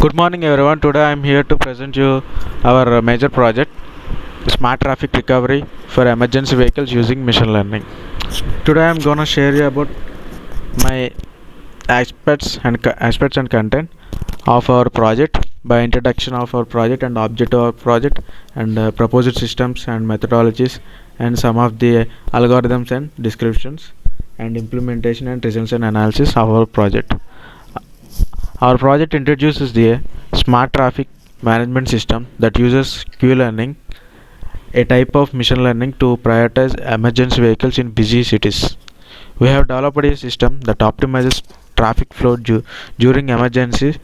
Good morning, everyone. Today I am here to present you our major project, smart traffic recovery for emergency vehicles using machine learning. Today I am gonna share you about my aspects and content of our project by introduction of our project and objective of our project and proposed systems and methodologies and some of the algorithms and descriptions and implementation and results and analysis of our project. Our project introduces the smart traffic management system that uses Q-learning, a type of machine learning to prioritize emergency vehicles in busy cities. We have developed a system that optimizes traffic flow during emergencies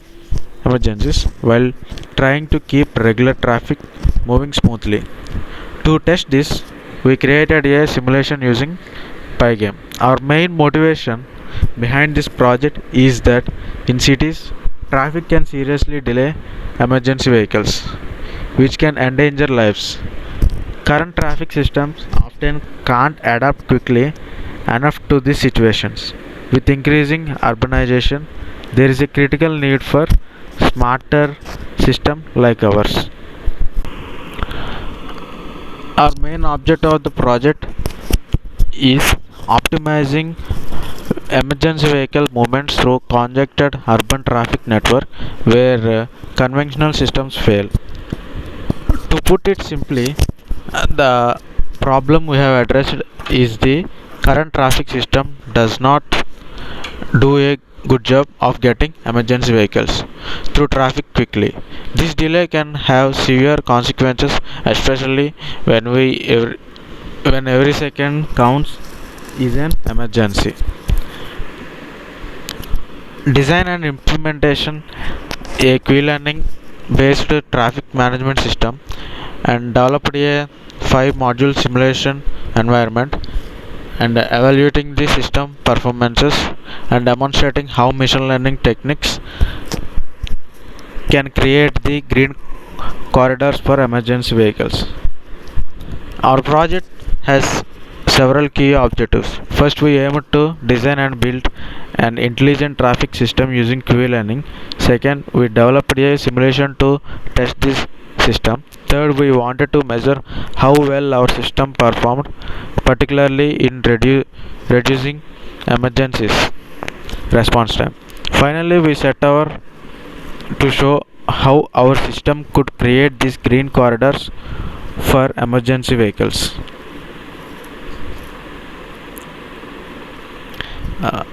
while trying to keep regular traffic moving smoothly. To test this, we created a simulation using Pygame. Our main motivation behind this project is that in cities, traffic can seriously delay emergency vehicles, which can endanger lives. Current traffic systems often can't adapt quickly enough to these situations. With increasing urbanization, there is a critical need for smarter system like ours. Our main objective of the project is optimizing emergency vehicle movements through congested urban traffic network where conventional systems fail. To put it simply, the problem we have addressed is the current traffic system does not do a good job of getting emergency vehicles through traffic quickly. This delay can have severe consequences, especially when every second counts is an emergency. Design and implementation a q-learning based traffic management system and developed a 5 module simulation environment and evaluating the system performances and demonstrating how machine learning techniques can create the green corridors for emergency vehicles. Our project has several key objectives. First, we aim to design and build an intelligent traffic system using Q-learning. Second, we developed a simulation to test this system. Third, we wanted to measure how well our system performed, particularly in reducing emergencies response time. Finally, we set our to show how our system could create these green corridors for emergency vehicles. Uh,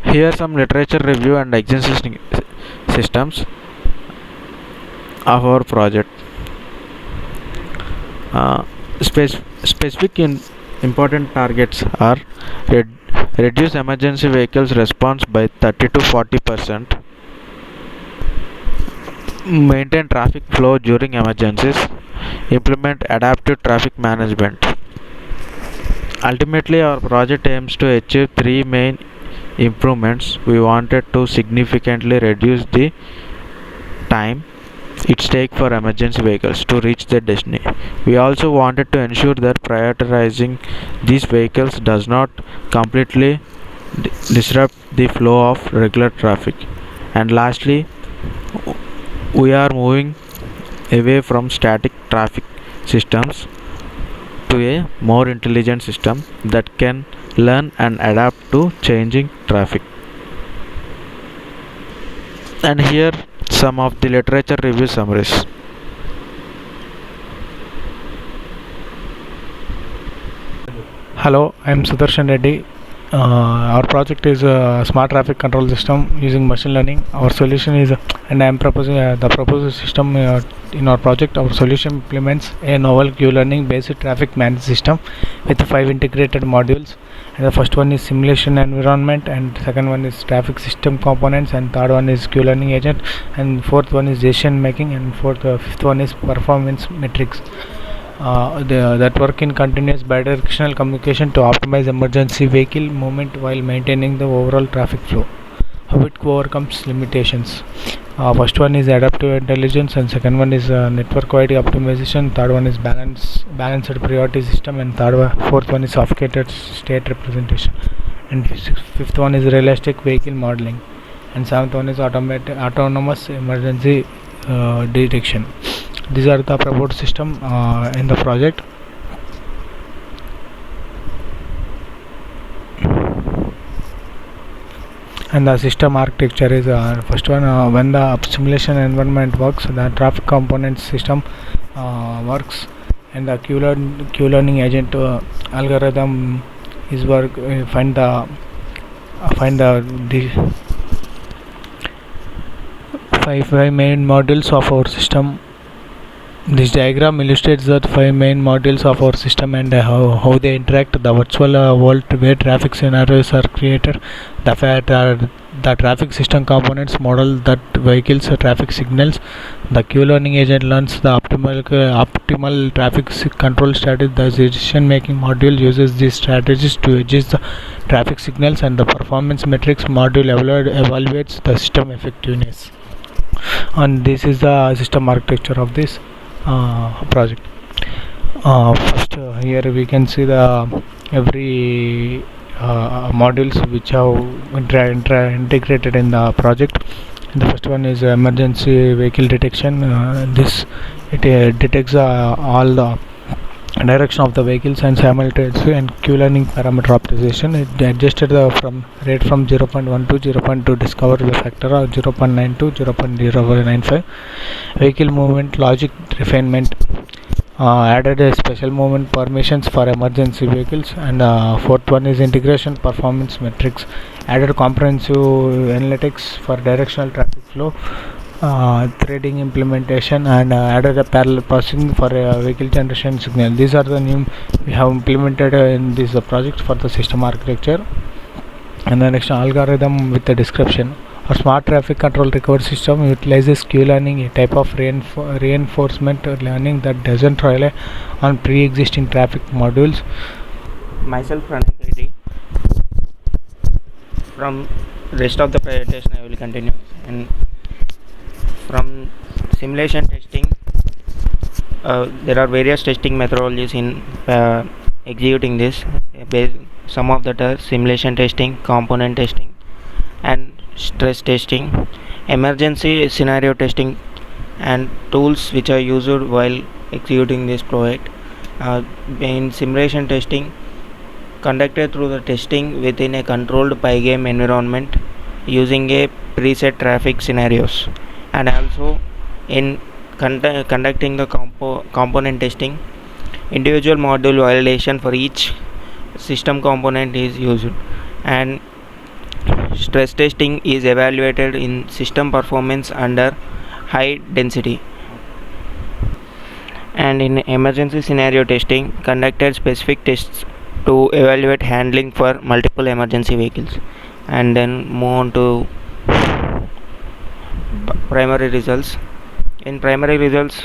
Here some literature review and existing systems of our project. Specific important targets are reduce emergency vehicles response by 30 to 40%, maintain traffic flow during emergencies, implement adaptive traffic management. Ultimately, our project aims to achieve three main improvements. We wanted to significantly reduce the time it takes for emergency vehicles to reach their destiny. We also wanted to ensure that prioritizing these vehicles does not completely disrupt the flow of regular traffic. And lastly, we are moving away from static traffic systems to a more intelligent system that can learn and adapt to changing traffic. And here some of the literature review summaries. Hello, I am Sudarshan Reddy. Our project is a smart traffic control system using machine learning. Our solution is, and I am proposing the proposed system in our project. Our solution implements a novel Q-learning based traffic management system with 5 integrated modules. And the first one is simulation environment, and second one is traffic system components, and third one is Q-learning agent, and fourth one is decision making, and fifth one is performance metrics. That work in continuous bidirectional communication to optimize emergency vehicle movement while maintaining the overall traffic flow. How it overcomes limitations. First one is adaptive intelligence, and second one is network-wide optimization. Third one is balanced priority system, and fourth one is sophisticated state representation, and fifth one is realistic vehicle modeling. and seventh one is autonomous emergency detection. These are the proposed system in the project. And the system architecture is first one, when the simulation environment works, the traffic component system works, and the q-learning agent algorithm is work find the five main modules of our system. This diagram illustrates the five main modules of our system and how they interact. The virtual world where traffic scenarios are created. The traffic system components model that vehicles traffic signals. The Q-learning agent learns the optimal traffic control strategy. The decision-making module uses these strategies to adjust the traffic signals, and the performance metrics module evaluates the system effectiveness. And this is the system architecture of this project. First, here we can see the every modules which have integrated in the project. The first one is emergency vehicle detection. This it detects all the direction of the vehicles and simultaneously, and Q-learning parameter optimization. It adjusted the rate from 0.1 to 0.2 to discover the factor of 0.9 to 0.095. Vehicle movement logic refinement. Added a special movement permissions for emergency vehicles, and fourth one is integration performance metrics. Added comprehensive analytics for directional traffic flow, threading implementation, and added a parallel processing for vehicle generation signal. These are the new we have implemented in this project for the system architecture. And the next, algorithm with the description. A smart traffic control recovery system utilizes Q-learning, a type of reinforcement learning that doesn't rely on pre-existing traffic modules. Myself, Pranay Reddy. From rest of the presentation I will continue. And from simulation testing, there are various testing methodologies in executing this. Some of that are simulation testing, component testing, and stress testing, emergency scenario testing, and tools which are used while executing this project. In simulation testing, conducted through the testing within a controlled Pygame environment using a preset traffic scenarios, and also in conducting the component testing, individual module validation for each system component is used, and stress testing is evaluated in system performance under high density. And in emergency scenario testing, conducted specific tests to evaluate handling for multiple emergency vehicles. And then move on to primary results. In primary results,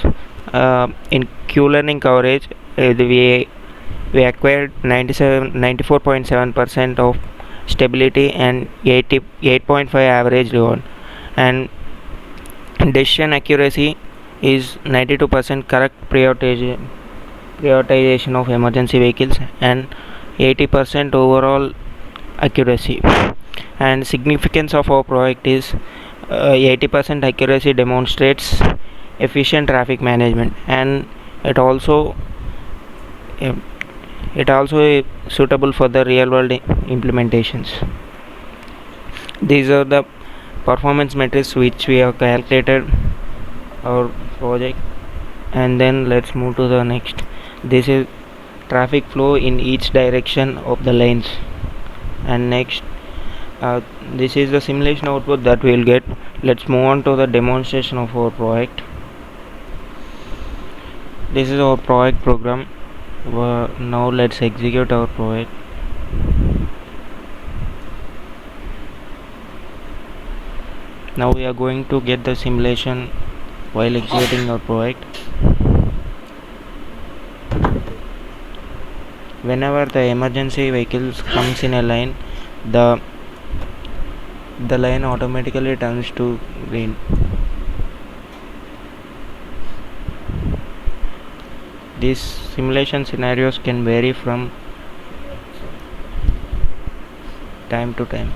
in Q-learning coverage, we acquired 94.7% of stability and 88.5 average reward, and decision accuracy is 92% correct prioritization of emergency vehicles, and 80% overall accuracy. And significance of our project is 80% accuracy demonstrates efficient traffic management, and it also suitable for the real world implementations. These are the performance metrics which we have calculated our project. And then let's move to the next. This is traffic flow in each direction of the lanes. And next, this is the simulation output that we will get. Let's move on to the demonstration of our project. This is our project program. Now let's execute our project. Now we are going to get the simulation while executing our project. Whenever the emergency vehicles comes in a line, the line automatically turns to green. These simulation scenarios can vary from time to time.